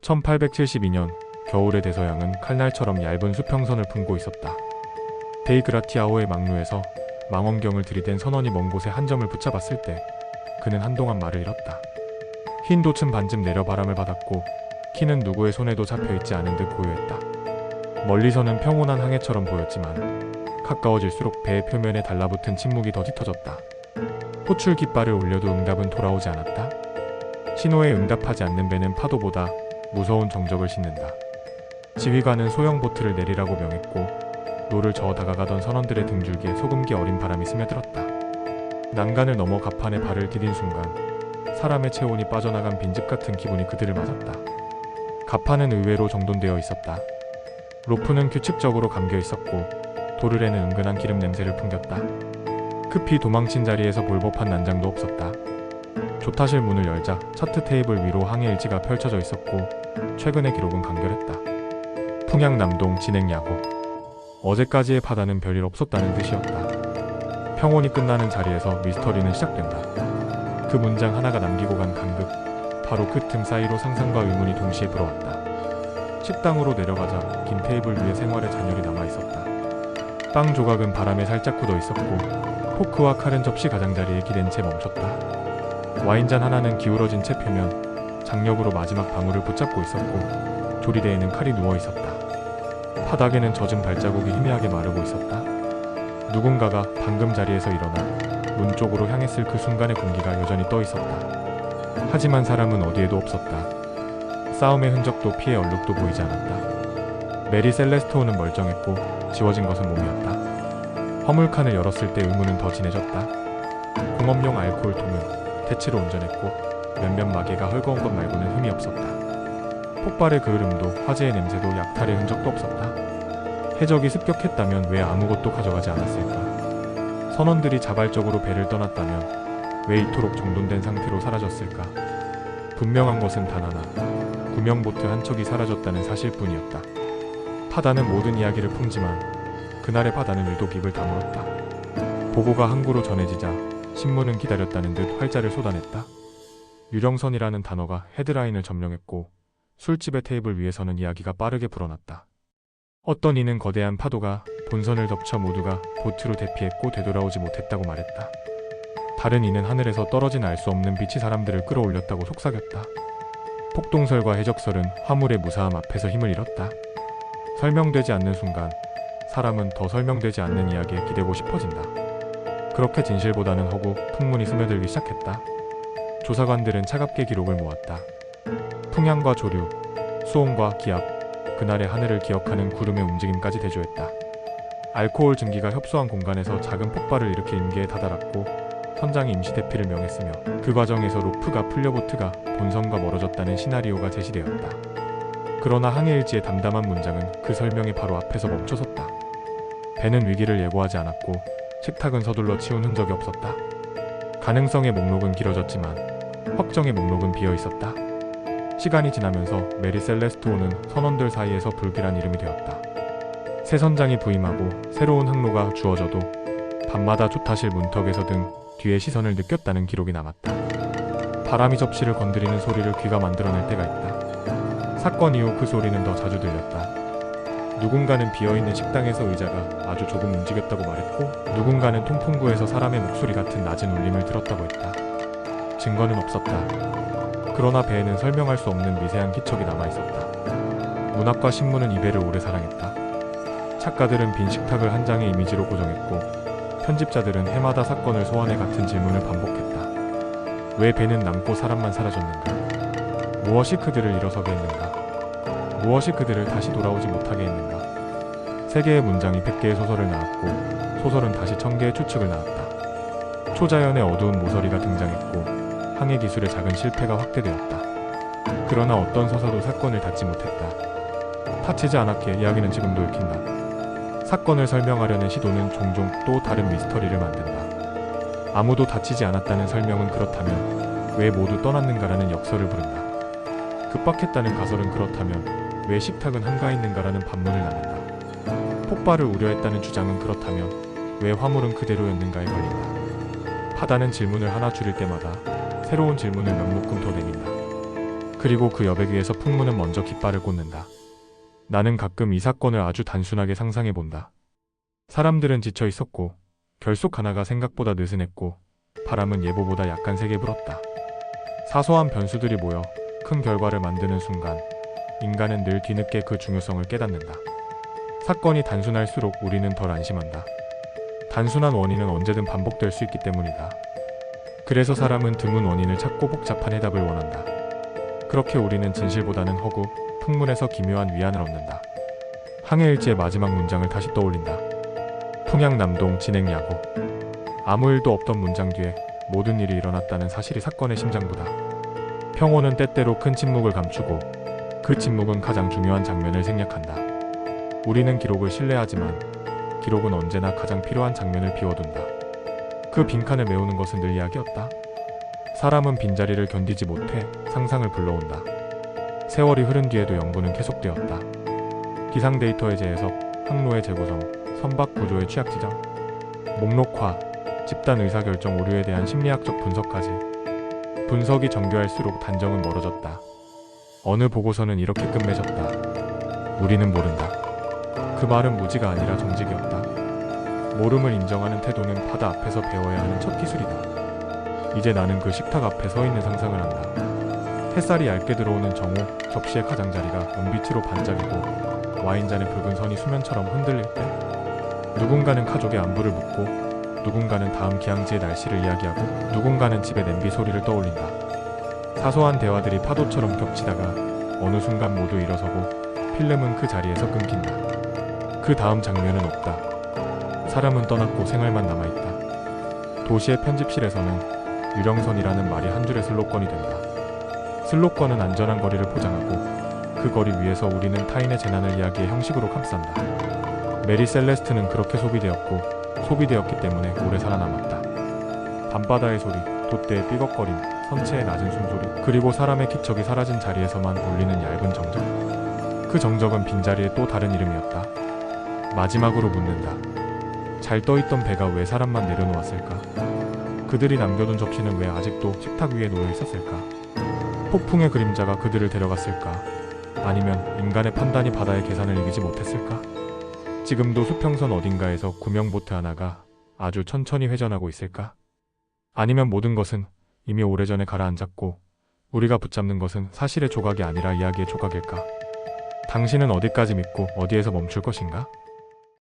1872년 겨울의 대서양은 칼날처럼 얇은 수평선을 품고 있었다. 데이그라티아호의 막루에서 망원경을 들이댄 선원이 먼 곳에 한 점을 붙잡았을 때 그는 한동안 말을 잃었다. 흰 돛은 반쯤 내려 바람을 받았고 키는 누구의 손에도 잡혀있지 않은 듯 고요했다. 멀리서는 평온한 항해처럼 보였지만 가까워질수록 배의 표면에 달라붙은 침묵이 더 짙어졌다. 호출 깃발을 올려도 응답은 돌아오지 않았다. 신호에 응답하지 않는 배는 파도보다 무서운 정적을 싣는다. 지휘관은 소형 보트를 내리라고 명했고 노를 저어 다가가던 선원들의 등줄기에 소금기 어린 바람이 스며들었다. 난간을 넘어 갑판에 발을 디딘 순간 사람의 체온이 빠져나간 빈집 같은 기분이 그들을 맞았다. 갑판은 의외로 정돈되어 있었다. 로프는 규칙적으로 감겨 있었고 도르래는 은근한 기름 냄새를 풍겼다. 급히 도망친 자리에서 볼 법한 난장도 없었다. 조타실 문을 열자 차트 테이블 위로 항해 일지가 펼쳐져 있었고 최근의 기록은 간결했다. 풍양남동 진행야고. 어제까지의 바다는 별일 없었다는 뜻이었다. 평온이 끝나는 자리에서 미스터리는 시작된다. 그 문장 하나가 남기고 간 간극, 바로 그 틈 사이로 상상과 의문이 동시에 불어왔다. 식당으로 내려가자 긴 테이블 위에 생활의 잔열이 남아있었다. 빵 조각은 바람에 살짝 굳어 있었고 포크와 칼은 접시 가장자리에 기댄 채 멈췄다. 와인잔 하나는 기울어진 채 표면 장력으로 마지막 방울을 붙잡고 있었고 조리대에는 칼이 누워 있었다. 바닥에는 젖은 발자국이 희미하게 마르고 있었다. 누군가가 방금 자리에서 일어나 문 쪽으로 향했을 그 순간의 공기가 여전히 떠 있었다. 하지만 사람은 어디에도 없었다. 싸움의 흔적도 피의 얼룩도 보이지 않았다. 메리 셀레스토어는 멀쩡했고 지워진 것은 몸이었다. 화물칸을 열었을 때 의문은 더 진해졌다. 공업용 알코올 통은 대체로 온전했고 몇몇 마개가 헐거운 것 말고는 흠이 없었다. 폭발의 그 흐름도 화재의 냄새도 약탈의 흔적도 없었다. 해적이 습격했다면 왜 아무것도 가져가지 않았을까? 선원들이 자발적으로 배를 떠났다면 왜 이토록 정돈된 상태로 사라졌을까? 분명한 것은 단 하나, 구명보트 한 척이 사라졌다는 사실뿐이었다. 바다는 모든 이야기를 품지만 그날의 바다는 유독 입을 다물었다. 보고가 항구로 전해지자 신문은 기다렸다는 듯 활자를 쏟아냈다. 유령선이라는 단어가 헤드라인을 점령했고 술집의 테이블 위에서는 이야기가 빠르게 불어났다. 어떤 이는 거대한 파도가 본선을 덮쳐 모두가 보트로 대피했고 되돌아오지 못했다고 말했다. 다른 이는 하늘에서 떨어진 알 수 없는 빛이 사람들을 끌어올렸다고 속삭였다. 폭동설과 해적설은 화물의 무사함 앞에서 힘을 잃었다. 설명되지 않는 순간 사람은 더 설명되지 않는 이야기에 기대고 싶어진다. 그렇게 진실보다는 허구, 풍문이 스며들기 시작했다. 조사관들은 차갑게 기록을 모았다. 풍향과 조류, 수온과 기압, 그날의 하늘을 기억하는 구름의 움직임까지 대조했다. 알코올 증기가 협소한 공간에서 작은 폭발을 일으킬 임계에 다다랐고 선장이 임시 대피를 명했으며 그 과정에서 로프가 풀려 보트가 본선과 멀어졌다는 시나리오가 제시되었다. 그러나 항해일지의 담담한 문장은 그 설명이 바로 앞에서 멈춰섰다. 배는 위기를 예고하지 않았고 식탁은 서둘러 치운 흔적이 없었다. 가능성의 목록은 길어졌지만 확정의 목록은 비어있었다. 시간이 지나면서 메리 셀레스토어는 선원들 사이에서 불길한 이름이 되었다. 새 선장이 부임하고 새로운 항로가 주어져도 밤마다 조타실 문턱에서 등 뒤에 시선을 느꼈다는 기록이 남았다. 바람이 접시를 건드리는 소리를 귀가 만들어낼 때가 있다. 사건 이후 그 소리는 더 자주 들렸다. 누군가는 비어있는 식당에서 의자가 아주 조금 움직였다고 말했고 누군가는 통풍구에서 사람의 목소리 같은 낮은 울림을 들었다고 했다. 증거는 없었다. 그러나 배에는 설명할 수 없는 미세한 기척이 남아있었다. 문학과 신문은 이 배를 오래 사랑했다. 작가들은 빈 식탁을 한 장의 이미지로 고정했고 편집자들은 해마다 사건을 소환해 같은 질문을 반복했다. 왜 배는 남고 사람만 사라졌는가? 무엇이 그들을 일어서게 했는가? 무엇이 그들을 다시 돌아오지 못하게 했는가? 3개의 문장이 100개의 소설을 낳았고 소설은 다시 1000개의 추측을 낳았다. 초자연의 어두운 모서리가 등장했고 항해 기술의 작은 실패가 확대되었다. 그러나 어떤 서사도 사건을 닫지 못했다. 다치지 않았기에 이야기는 지금도 읽힌다. 사건을 설명하려는 시도는 종종 또 다른 미스터리를 만든다. 아무도 다치지 않았다는 설명은 그렇다면 왜 모두 떠났는가라는 역설을 부른다. 급박했다는 가설은 그렇다면 왜 식탁은 한가했는가라는 반문을 낳는다. 폭발을 우려했다는 주장은 그렇다면 왜 화물은 그대로였는가에 걸린다. 바다는 질문을 하나 줄일 때마다 새로운 질문을 몇 묶음 더 내민다. 그리고 그 여백 위에서 풍문은 먼저 깃발을 꽂는다. 나는 가끔 이 사건을 아주 단순하게 상상해 본다. 사람들은 지쳐 있었고 결속 하나가 생각보다 느슨했고 바람은 예보보다 약간 세게 불었다. 사소한 변수들이 모여 큰 결과를 만드는 순간 인간은 늘 뒤늦게 그 중요성을 깨닫는다. 사건이 단순할수록 우리는 덜 안심한다. 단순한 원인은 언제든 반복될 수 있기 때문이다. 그래서 사람은 드문 원인을 찾고 복잡한 해답을 원한다. 그렇게 우리는 진실보다는 허구, 풍문에서 기묘한 위안을 얻는다. 항해일지의 마지막 문장을 다시 떠올린다. 풍양남동 진행야구. 아무 일도 없던 문장 뒤에 모든 일이 일어났다는 사실이 사건의 심장부다. 평호는 때때로 큰 침묵을 감추고 그 침묵은 가장 중요한 장면을 생략한다. 우리는 기록을 신뢰하지만 기록은 언제나 가장 필요한 장면을 비워둔다. 그 빈칸을 메우는 것은 늘 이야기였다. 사람은 빈자리를 견디지 못해 상상을 불러온다. 세월이 흐른 뒤에도 연구는 계속되었다. 기상 데이터의 재해석, 항로의 재구성, 선박 구조의 취약 지정, 목록화, 집단 의사결정 오류에 대한 심리학적 분석까지. 분석이 정교할수록 단정은 멀어졌다. 어느 보고서는 이렇게 끝맺었다. 우리는 모른다. 그 말은 무지가 아니라 정직이었다. 모름을 인정하는 태도는 바다 앞에서 배워야 하는 첫 기술이다. 이제 나는 그 식탁 앞에 서 있는 상상을 한다. 햇살이 얇게 들어오는 정오, 접시의 가장자리가 은빛으로 반짝이고 와인잔의 붉은 선이 수면처럼 흔들릴 때 누군가는 가족의 안부를 묻고 누군가는 다음 기항지의 날씨를 이야기하고 누군가는 집의 냄비 소리를 떠올린다. 사소한 대화들이 파도처럼 겹치다가 어느 순간 모두 일어서고 필름은 그 자리에서 끊긴다. 그 다음 장면은 없다. 사람은 떠났고 생활만 남아있다. 도시의 편집실에서는 유령선이라는 말이 한 줄의 슬로건이 된다. 슬로건은 안전한 거리를 포장하고 그 거리 위에서 우리는 타인의 재난을 이야기의 형식으로 감싼다. 메리 셀레스트는 그렇게 소비되었기 때문에 오래 살아남았다. 밤바다의 소리, 돛대의 삐걱거림, 선체의 낮은 숨소리, 그리고 사람의 기척이 사라진 자리에서만 울리는 얇은 정적. 그 정적은 빈자리의 또 다른 이름이었다. 마지막으로 묻는다. 잘 떠있던 배가 왜 사람만 내려놓았을까? 그들이 남겨둔 접시는 왜 아직도 식탁 위에 놓여 있었을까? 폭풍의 그림자가 그들을 데려갔을까? 아니면 인간의 판단이 바다의 계산을 이기지 못했을까? 지금도 수평선 어딘가에서 구명보트 하나가 아주 천천히 회전하고 있을까? 아니면 모든 것은 이미 오래전에 가라앉았고 우리가 붙잡는 것은 사실의 조각이 아니라 이야기의 조각일까? 당신은 어디까지 믿고 어디에서 멈출 것인가?